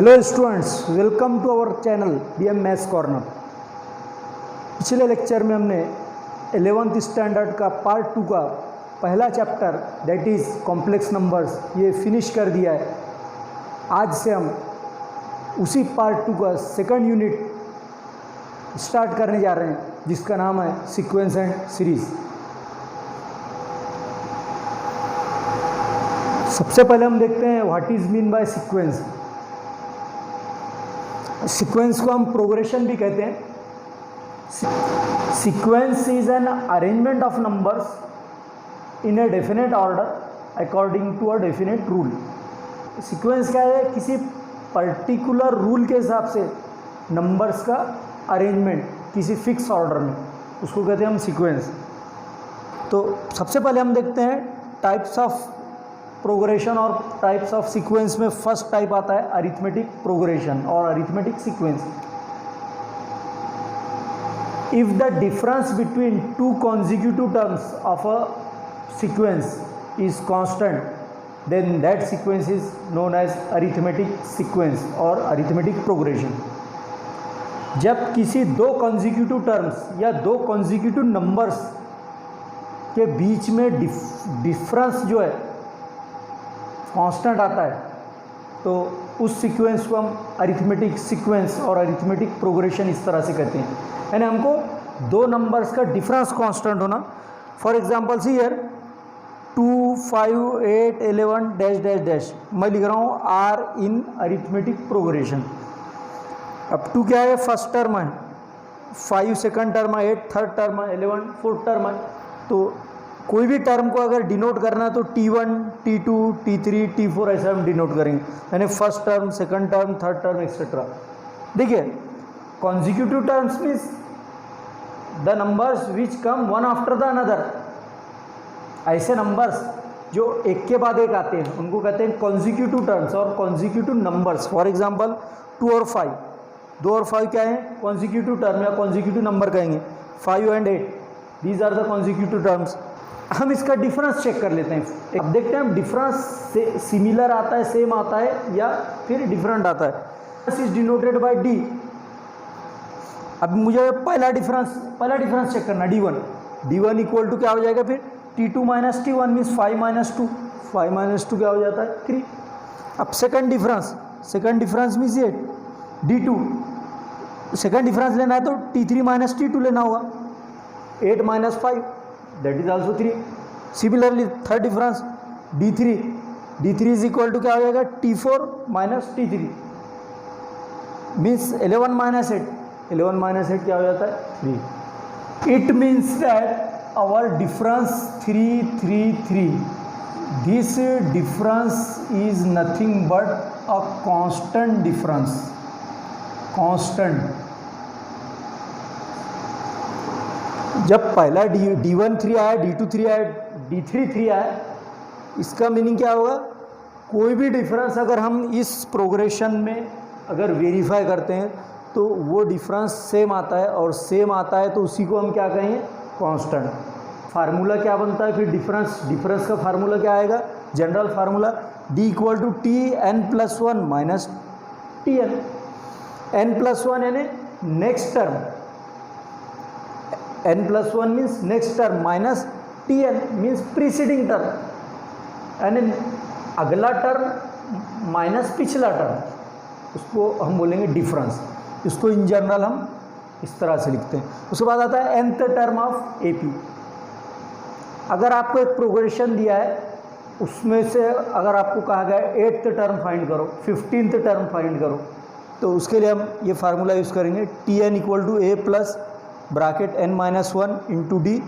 Hello students, welcome to our channel DM maths corner. पिछले lecture में हमने 11th standard का पार्ट 2 का पहला chapter that is complex numbers ये फिनिश कर दिया है। आज से हम उसी पार्ट 2 का सेकंड यूनिट स्टार्ट करने जा रहे हैं जिसका नाम है सीक्वेंस एंड सीरीज़। सबसे पहले हम देखते हैं what is mean by sequence. Sequence को हम प्रोग्रेशन भी कहते हैं। Sequence is an arrangement of numbers in a definite order according to a definite rule. Sequence क्या है? किसी पर्टिकुलर रूल के हिसाब से नंबर्स का अरेंजमेंट किसी फिक्स ऑर्डर में, उसको कहते हैं हम सीक्वेंस। तो सबसे पहले हम देखते हैं टाइप्स ऑफ प्रोग्रेशन और टाइप्स ऑफ सीक्वेंस में फर्स्ट टाइप आता है अरिथमेटिक प्रोग्रेशन और arithmetic sequence. If the difference between two consecutive terms of a sequence is constant then that sequence is known as arithmetic sequence और arithmetic progression. जब किसी दो consecutive terms या दो कॉन्जिक्यूटिव नंबर्स के बीच में डिफरेंस जो है कांस्टेंट आता है तो उस सीक्वेंस को हम अरिथमेटिक सीक्वेंस और अरिथमेटिक प्रोग्रेशन इस तरह से कहते हैं। यानी हमको दो नंबर्स का डिफरेंस कांस्टेंट होना। For example see here 2, 5, 8, 11 dash dash dash, मैं लिख रहा हूँ आर इन अरिथमेटिक प्रोग्रेशन। अब 2 क्या है? फर्स्ट टर्म है, 5 सेकंड टर्म है, 8 थर्ड टर्म है, 11 फोर्थ टर्म है। तो कोई भी टर्म को अगर डिनोट करना है तो T1, T2, T3, T4 ऐसा हम डिनोट करेंगे, यानी first term, second term, third term etcetera. देखिए consecutive terms means the numbers which come one after the another. ऐसे नंबर्स जो एक के बाद एक आते हैं उनको कहते हैं कॉन्जिक्यूटिव टर्म्स और कॉन्जिक्यूटिव नंबर्स। फॉर एग्जाम्पल 2 और 5, 2 और 5 क्या है? कॉन्जिक्यूटिव टर्म या कॉन्जिक्यूटिव नंबर कहेंगे। 5 and 8 these are the consecutive terms. हम इसका डिफरेंस चेक कर लेते हैं। अब देखते हैं डिफरेंस से सिमिलर आता है, सेम आता है या फिर डिफरेंट आता है। This is denoted by D. अब मुझे पहला डिफरेंस चेक करना, D1 इक्वल टू क्या हो जाएगा? फिर T2 minus T1 means 5 minus 2, 5 minus 2 क्या हो जाता है? 3। अब सेकंड डिफरेंस मीन्स ये D2। सेकंड डिफरेंस लेना है तो T3 माइनस T2 लेना होगा, 8 minus 5 that is also 3। Similarly third difference D3 is equal to क्या हो जाएगा? T4 minus T3 means 11 minus 8, 11 minus 8 क्या हो जाता है? 3। It means that our difference 3, 3, 3। This difference is nothing but a constant difference, constant. जब पहला D1 3 आया, D2 3 आया, D3 3 आया, इसका मीनिंग क्या होगा? कोई भी डिफरेंस अगर हम इस प्रोग्रेशन में अगर वेरीफाई करते हैं तो वो डिफरेंस सेम आता है, और सेम आता है तो उसी को हम क्या कहेंगे? कांस्टेंट। फार्मूला क्या बनता है फिर? डिफरेंस का फार्मूला क्या आएगा? General formula D equal to Tn+1 minus Tn। n+1 यानी next term, n+1 means next term minus Tn means preceding term, यानी अगला टर्म माइनस पिछला टर्म, उसको हम बोलेंगे डिफरेंस। इसको इन जनरल हम इस तरह से लिखते हैं। उसके बाद आता है nth टर्म ऑफ AP। अगर आपको एक प्रोग्रेशन दिया है उसमें से अगर आपको कहा गया 8th टर्म फाइंड करो, 15th टर्म फाइंड करो, तो उसके लिए हम ये फार्मूला यूज़ करेंगे Tn equal to A plus bracket n-1 into D,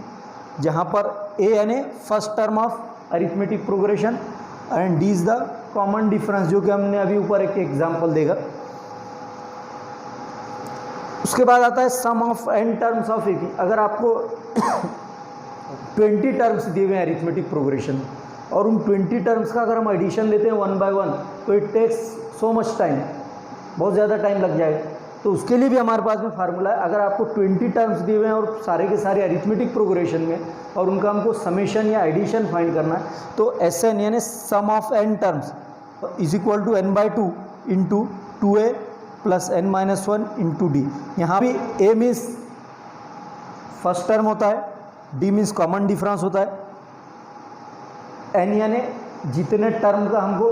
जहाँ पर A यानी first term of arithmetic progression and D is the common difference, जो कि हमने अभी ऊपर एक एग्जांपल देगा। उसके बाद आता है sum of n terms of AP। अगर आपको 20 टर्म्स दिए हुए हैं अरिथमेटिक प्रोग्रेशन और उन 20 टर्म्स का अगर हम एडिशन लेते हैं 1 बाय 1 तो it takes so much time, बहुत ज़्यादा टाइम लग जाएगा। तो उसके लिए भी हमारे पास में फार्मूला है। अगर आपको 20 टर्म्स दिए हुए हैं और सारे के सारे अरिथमेटिक प्रोग्रेशन में और उनका हमको समेशन या एडिशन फाइंड करना है तो SN यानी sum of n terms is equal to n/2 into 2a plus n minus 1 into D. यहाँ भी a मीन्स फर्स्ट टर्म होता है, d मीन्स कॉमन डिफरेंस होता है, n यानी जितने टर्म का हमको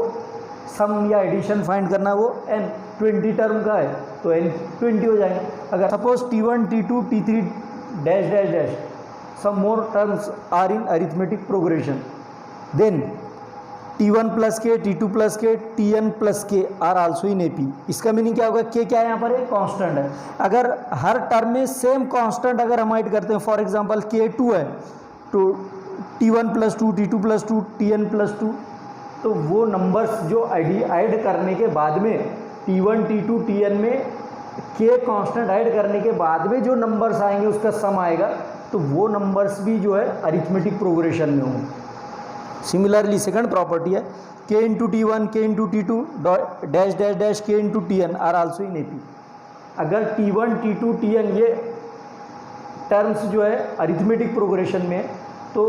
सम या एडिशन फाइंड करना है वो n 20 टर्म का है तो n 20 हो जाएंगे। अगर suppose t1 t2 t3 dash dash dash some more terms are in arithmetic progression then t1 plus K t2 plus K tn plus K are also in AP। इसका meaning क्या होगा, k क्या है यहाँ पर है कांस्टेंट है। अगर हर टर्म में सेम कांस्टेंट अगर हम ऐड करते हैं, फॉर एग्जांपल k2 है तो t1 plus 2 t2 plus 2 tn plus 2, तो वो नंबर्स जो ऐड करने के बाद में t1 t2 tn में k कांस्टेंट ऐड करने के बाद में जो नंबर्स आएंगे उसका सम आएगा, तो वो नंबर्स भी जो है अरिथमेटिक प्रोग्रेशन में होंगे। सिमिलरली सेकंड प्रॉपर्टी है k into t1 k into t2 dash dash dash k into tn are also in AP। अगर t1 t2 tn ये टर्म्स जो है अरिथमेटिक प्रोग्रेशन में, तो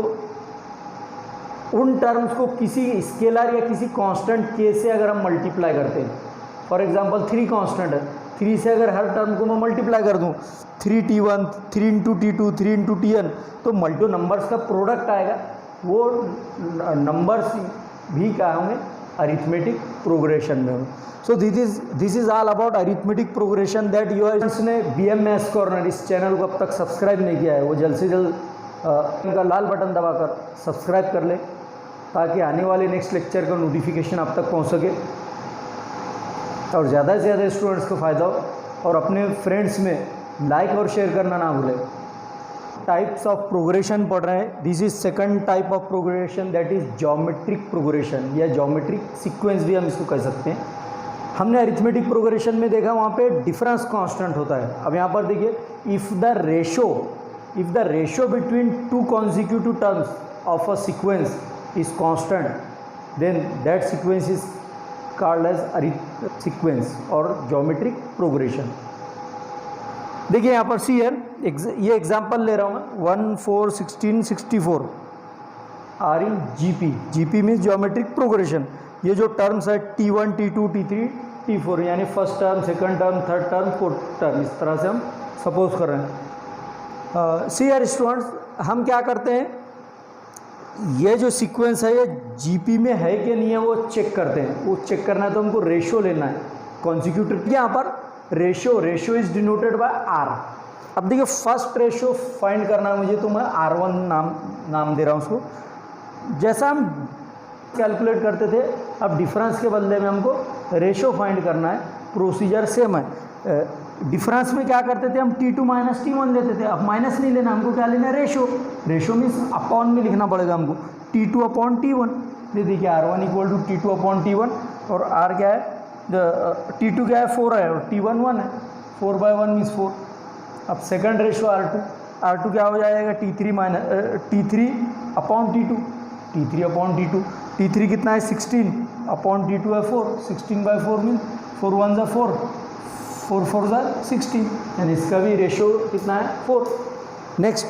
उन टर्म्स को किसी स्केलर या किसी कांस्टेंट k से अगर हम मल्टीप्लाई करते हैं, फॉर एग्जांपल 3 कांस्टेंट है, 3 से अगर हर टर्म को मैं मल्टीप्लाई कर दूं 3t1 3 into t2 3 into tn, तो मल्टी नंबर्स का प्रोडक्ट आएगा। वो नंबर्स भी क्या होंगे अरिथमेटिक प्रोग्रेशन में होंगे। So this is all about arithmetic progression that yours ने BM Maths कॉर्नर इस चैनल को अब तक सब्सक्राइब नहीं किया है वो जल्द से जल्द इनका लाल बटन दबाकर सब्सक्राइब कर ले, ताकि आने वाले नेक्स्ट लेक्चर का नोटिफिकेशन आप तक पहुंच सके और ज़्यादा से ज़्यादा स्टूडेंट्स को फ़ायदा हो। और अपने फ्रेंड्स में लाइक और शेयर करना ना भूलें। टाइप्स ऑफ प्रोग्रेशन पढ़ रहे हैं। This is second type of progression that is geometric progression या ज्योमेट्रिक सीक्वेंस भी हम इसको कह सकते हैं। हमने अरिथमेटिक प्रोग्रेशन में देखा वहाँ पे डिफरेंस कांस्टेंट होता है। अब यहाँ पर देखिए if the ratio between two consecutive terms of a sequence is constant, then that sequence is called as arith sequence और geometric progression। देखिए यहाँ पर सी है, ये एग्जांपल ले रहा हूँ मैं 1 4 16 64 are in GP means geometric progression. ये जो टर्म्स है t1 t2 t3 t4 यानी first term second term third term fourth term, इस तरह से हम सपोज कर रहे हैं। सी यार स्टूडेंट्स, हम क्या करते हैं, ये जो सीक्वेंस है ये GP में है कि नहीं है वो चेक करते हैं। वो चेक करना है तो हमको रेशो लेना है कॉन्जिक्यूटिव। यहाँ पर ratio is denoted by R। अब देखिए फर्स्ट रेशो फाइंड करना है मुझे, तो मैं R1 नाम दे रहा हूँ उसको। जैसा हम कैलकुलेट करते थे, अब डिफरेंस के बदले में हमको रेशो फाइंड करना है, प्रोसीजर सेम है। डिफरेंस में क्या करते थे हम t2 माइनस t1 लेते थे, अब माइनस नहीं लेना, हमको क्या लेना है रेशो मीन्स अपॉन में लिखना पड़ेगा हमको t2 अपॉन t1। देखिए r1 equal to t2 upon t1 और r क्या है t2 क्या है 4 है और t1 1 है, 4/1 मीन्स 4। अब सेकंड रेशो r2 क्या हो जाएगा t3 अपॉन t2 t3 कितना है 16 अपॉन t2 है 4, 16/4 मीन्स 4 1 ज़ा 4 4 4 ज़ा 16, यानी इसका भी रेशो कितना है 4। नेक्स्ट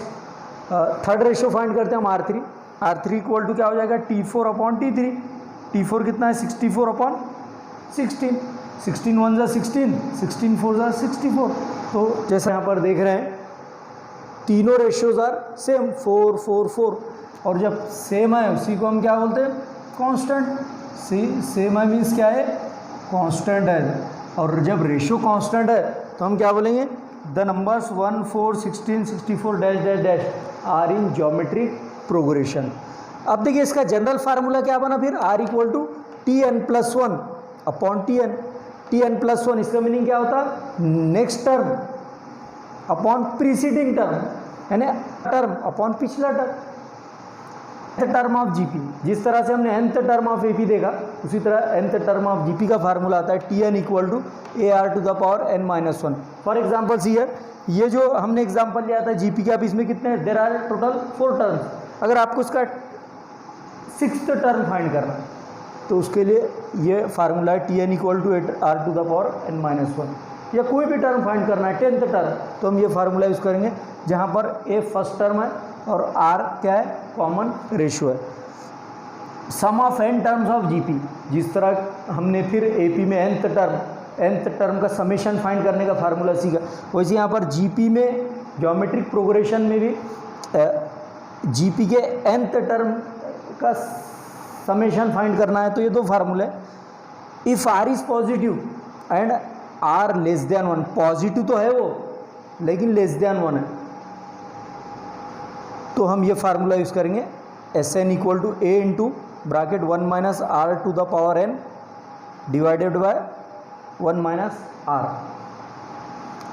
थर्ड रेशो फाइंड करते हैं हम R3 इक्वल टू क्या हो जाएगा t4 अपॉन t4 कितना है 64 अपॉन 16, 16 1 ज़ा 16, 16 4 ज़ा 64। तो जैसे यहाँ पर देख रहे हैं तीनों रेशियोज आर सेम 4 4 4, और जब सेम है उसी को हम क्या बोलते हैं कांस्टेंट। सेम है मीन्स क्या है कांस्टेंट है, और जब रेशियो कांस्टेंट है तो हम क्या बोलेंगे the numbers 1 4 16 64 dash dash dash are in geometric progression. अब देखिए इसका जनरल फार्मूला क्या बना फिर r equal to Tn+1 upon Tn+1। इसका मीनिंग क्या होता next term upon preceding term, यानी टर्म अपॉन पिछला टर्म ऑफ GP। जिस तरह से हमने nth टर्म ऑफ AP देखा, उसी तरह nth टर्म ऑफ GP का फार्मूला आता है Tn equal to AR⁴n−1। For example here ये जो हमने एग्जाम्पल लिया था GP का, अब इसमें कितने देर आर टोटल 4 टर्म्स। अगर आपको इसका 6th टर्म फाइंड करना है तो उसके लिए ये फार्मूला है Tn इक्वल टू R⁴n−1। या कोई भी टर्म फाइंड करना है 10th टर्म, तो हम ये फार्मूला यूज़ करेंगे जहाँ पर A फर्स्ट टर्म है और R क्या है कॉमन रेशियो है। Sum of n terms of GP, जिस तरह हमने फिर AP में nth टर्म nth टर्म का समेशन फाइंड करने का फार्मूला सीखा, वैसे यहाँ पर जीपी में ज्योमेट्रिक प्रोग्रेशन में भी जीपी के nth टर्म का समेशन फाइंड करना है। तो ये दो फार्मूले, if R is positive and R less than 1, positive तो है वो लेकिन लेस देन 1 है, तो हम ये फार्मूला यूज़ करेंगे S N equal to A into bracket 1 minus R to the power N divided by 1 minus R.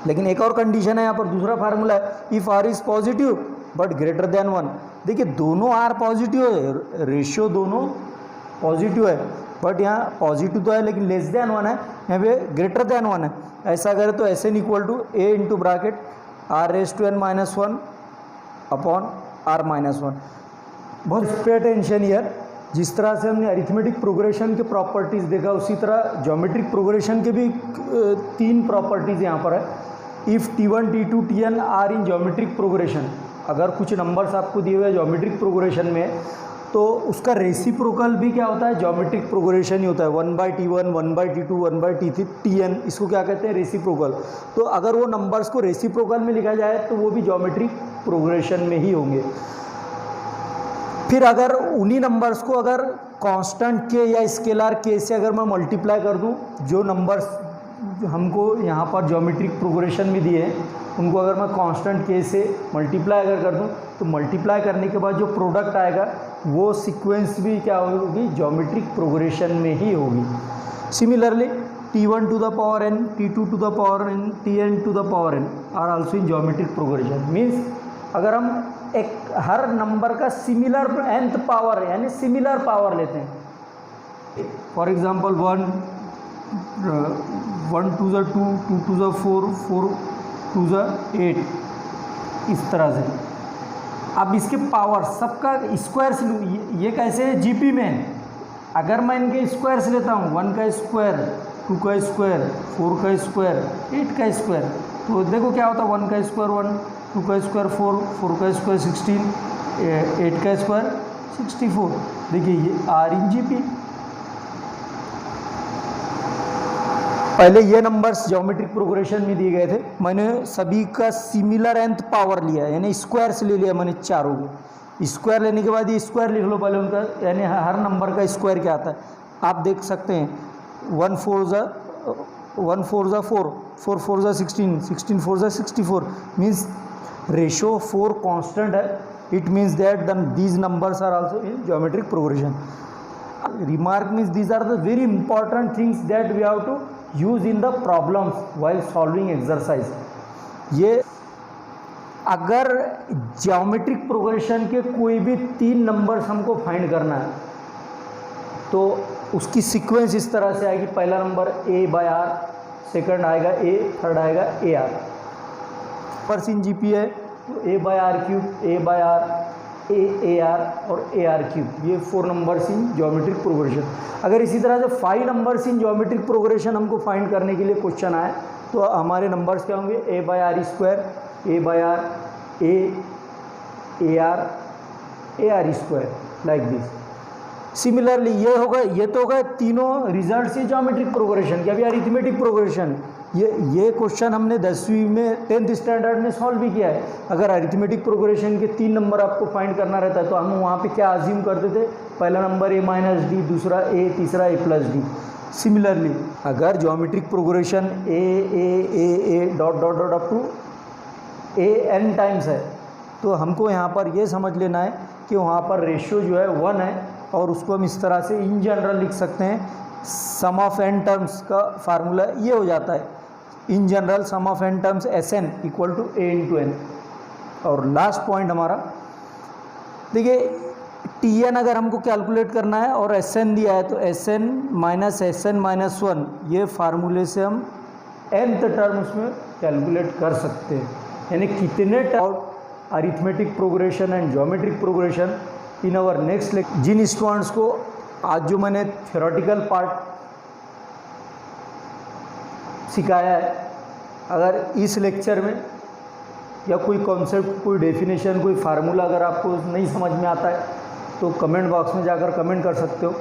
लेकिन एक और कंडीशन है यहाँ पर, दूसरा फार्मूला है if R is positive but greater than 1। देखिए दोनों आर पॉजिटिव है, रेशियो दोनों पॉजिटिव है, बट यहाँ पॉजिटिव तो है लेकिन लेस देन 1 है, यहाँ पे ग्रेटर देन 1 है। ऐसा करें तो S N equal to A into bracket R raise to N minus 1 upon R minus 1। बहुत पे अटेंशन ईयर, जिस तरह से हमने अरिथमेटिक प्रोग्रेशन के प्रॉपर्टीज़ देखा उसी तरह ज्योमेट्रिक प्रोग्रेशन के भी 3 प्रॉपर्टीज़ यहाँ पर है। If T1 T2 Tn are in geometric progression, अगर कुछ नंबर्स आपको दिए हुए ज्योमेट्रिक प्रोग्रेशन में तो उसका रेसिप्रोकल भी क्या होता है, ज्योमेट्रिक प्रोग्रेशन ही होता है। 1/T1 1/T2 1/T3 Tn, इसको क्या कहते हैं, रेसिप्रोकल। तो अगर वो नंबर्स को रेसिप्रोकल में लिखा जाए तो वो भी ज्योमेट्रिक प्रोग्रेशन में ही होंगे। फिर अगर उन्हीं नंबर्स को अगर कांस्टेंट के या स्केलर के से अगर मैं मल्टीप्लाई कर दूं, जो नंबर्स हमको यहाँ पर ज्योमेट्रिक प्रोग्रेशन में दिए हैं उनको अगर मैं कांस्टेंट के से मल्टीप्लाई अगर कर दूं तो मल्टीप्लाई करने के बाद जो प्रोडक्ट आएगा वो सीक्वेंस भी क्या होगी, ज्योमेट्रिक प्रोग्रेशन में ही होगी। Similarly T1 to the power n, T2 to the power n, Tn to the power n are also in geometric progression. Means अगर हम एक हर नंबर का सिमिलर nth पावर यानी सिमिलर पावर लेते हैं, for example 1 to the 2, 2 to the 4, 4 to the 8, इस तरह से। अब इसके पावर सबका स्क्वायर से लूँ, ये कैसे है, जीपी में अगर मैं इनके स्क्वायर से लेता हूँ 1 का स्क्वायर, 2 का स्क्वायर, 4 का स्क्वायर, 8 का स्क्वायर, तो देखो क्या होता है, 1 का स्क्वायर 1, 2 का स्क्वायर 4, 4 का स्क्वायर 16, 8 का स्क्वायर 64। देखिए ये आर इन जीपी। पहले ये नंबर्स ज्योमेट्रिक प्रोग्रेशन में दिए गए थे, मैंने सभी का सिमिलर nth पावर लिया यानी स्क्वायर से ले लिया मैंने चारों को। स्क्वायर लेने के बाद ये स्क्वायर लिख लो पहले उनका, यानी हर नंबर का स्क्वायर क्या आता है आप देख सकते हैं। 1 4 ज़ा 4, 4 4 ज़ा 16, 16 4 ज़ा 64, मीन्स रेशो 4 कांस्टेंट है। It means that these numbers are also in geometric progression. Remark means these are the very important things that we have to use in the problems while solving exercise. ये अगर geometric progression के कोई भी 3 numbers हमको find करना है तो उसकी सीक्वेंस इस तरह से आएगी। पहला नंबर a/r, सेकंड आएगा a, थर्ड आएगा ar। फर्स्ट इन जीपी है तो a/r3, a/r, ar और ar3, ये 4 नंबर्स इन ज्योमेट्रिक प्रोग्रेशन। अगर इसी तरह से 5 नंबर्स इन ज्योमेट्रिक प्रोग्रेशन हमको फाइंड करने के लिए क्वेश्चन आए तो हमारे नंबर्स क्या होंगे, a/r², a/r, ar, ar², like this. Similarly ये तो होगा तीनों रिजल्ट्स ही ज्योमेट्रिक प्रोग्रेशन के। अभी अरिथमेटिक प्रोग्रेशन ये क्वेश्चन हमने 10वीं में 10th स्टैंडर्ड में सॉल्व भी किया है। अगर अरिथमेटिक प्रोग्रेशन के 3 नंबर आपको फाइंड करना रहता है तो हम वहाँ पे क्या अज्यूम करते थे, पहला नंबर a-d, दूसरा a, तीसरा a+d। सिमिलरली अगर geometric progression a dot dot dot up to an times है तो हमको यहाँ पर ये समझ लेना है कि वहाँ पर रेशियो जो है 1 है, और उसको हम इस तरह से इन जनरल लिख सकते हैं। सम ऑफ n टर्म्स का फार्मूला ये हो जाता है, in general sum of n terms Sn equal to a into n। और लास्ट पॉइंट हमारा देखिए, Tn अगर हमको कैलकुलेट करना है और Sn दिया है तो Sn माइनस 1 ये फार्मूले से हम nth टर्म उसमें कैलकुलेट कर सकते हैं। यानी कितने term arithmetic progression and geometric progression in our next lecture. जिन स्टूडेंट्स को आज जो मैंने थ्योरेटिकल पार्ट सिखाया है, अगर इस लेक्चर में या कोई कॉन्सेप्ट, कोई डेफिनेशन, कोई फार्मूला अगर आपको नहीं समझ में आता है तो कमेंट बॉक्स में जाकर कमेंट कर सकते हो।